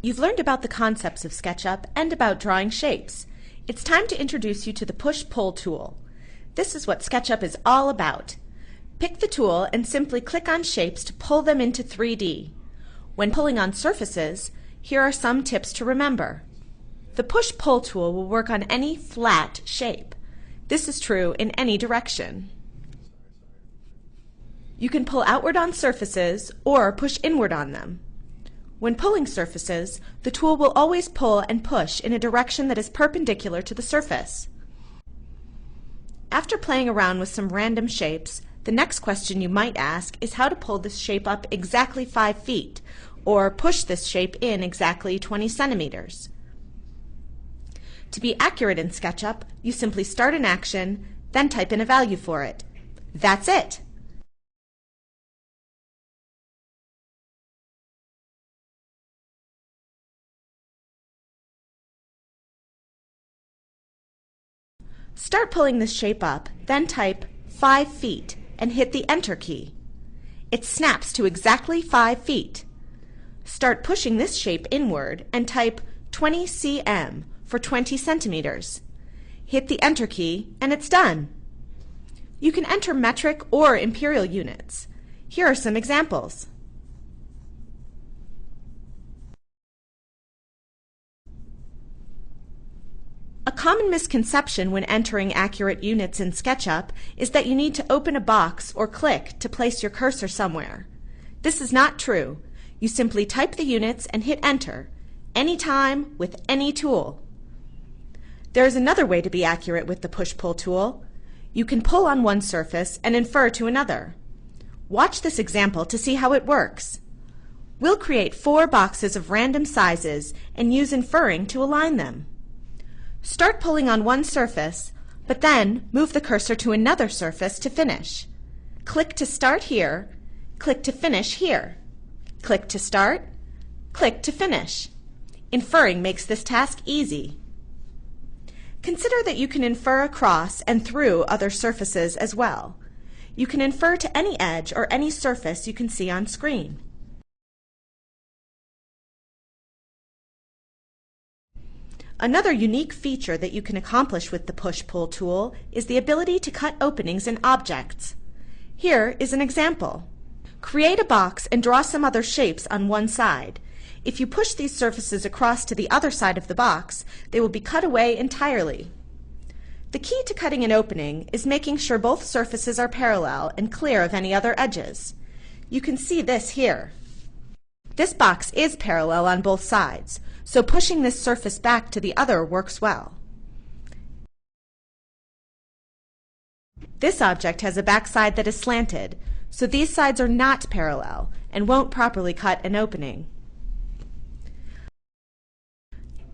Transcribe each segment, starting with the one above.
You've learned about the concepts of SketchUp and about drawing shapes. It's time to introduce you to the push-pull tool. This is what SketchUp is all about. Pick the tool and simply click on shapes to pull them into 3D. When pulling on surfaces, here are some tips to remember. The push-pull tool will work on any flat shape. This is true in any direction. You can pull outward on surfaces or push inward on them. When pulling surfaces, the tool will always pull and push in a direction that is perpendicular to the surface. After playing around with some random shapes, the next question you might ask is how to pull this shape up exactly 5 feet, or push this shape in exactly 20 centimeters. To be accurate in SketchUp, you simply start an action, then type in a value for it. That's it! Start pulling this shape up, then type 5 feet and hit the Enter key. It snaps to exactly 5 feet. Start pushing this shape inward and type 20 cm for 20 centimeters. Hit the Enter key and it's done. You can enter metric or imperial units. Here are some examples. A common misconception when entering accurate units in SketchUp is that you need to open a box or click to place your cursor somewhere. This is not true. You simply type the units and hit Enter, anytime with any tool. There is another way to be accurate with the push-pull tool. You can pull on one surface and infer to another. Watch this example to see how it works. We'll create 4 boxes of random sizes and use inferring to align them. Start pulling on one surface, but then move the cursor to another surface to finish. Click to start here, click to finish here. Click to start, click to finish. Inferring makes this task easy. Consider that you can infer across and through other surfaces as well. You can infer to any edge or any surface you can see on screen. Another unique feature that you can accomplish with the push-pull tool is the ability to cut openings in objects. Here is an example. Create a box and draw some other shapes on one side. If you push these surfaces across to the other side of the box, they will be cut away entirely. The key to cutting an opening is making sure both surfaces are parallel and clear of any other edges. You can see this here. This box is parallel on both sides, so pushing this surface back to the other works well. This object has a backside that is slanted, so these sides are not parallel and won't properly cut an opening.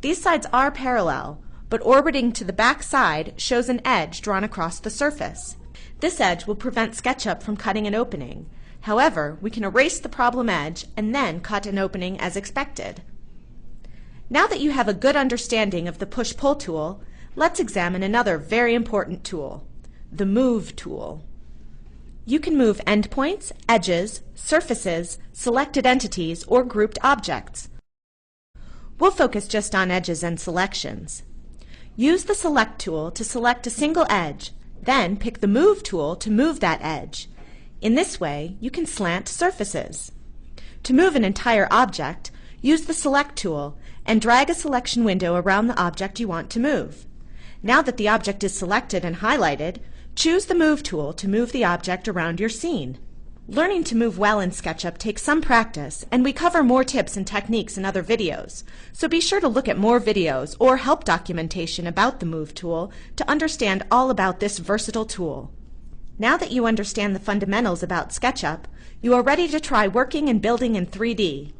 These sides are parallel, but orbiting to the back side shows an edge drawn across the surface. This edge will prevent SketchUp from cutting an opening. However, we can erase the problem edge and then cut an opening as expected. Now that you have a good understanding of the push-pull tool, let's examine another very important tool, the Move tool. You can move endpoints, edges, surfaces, selected entities, or grouped objects. We'll focus just on edges and selections. Use the Select tool to select a single edge, then pick the Move tool to move that edge. In this way, you can slant surfaces. To move an entire object, use the Select tool and drag a selection window around the object you want to move. Now that the object is selected and highlighted, choose the Move tool to move the object around your scene. Learning to move well in SketchUp takes some practice, and we cover more tips and techniques in other videos, so be sure to look at more videos or help documentation about the Move tool to understand all about this versatile tool. Now that you understand the fundamentals about SketchUp, you are ready to try working and building in 3D.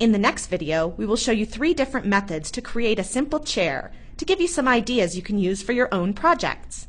In the next video, we will show you 3 different methods to create a simple chair to give you some ideas you can use for your own projects.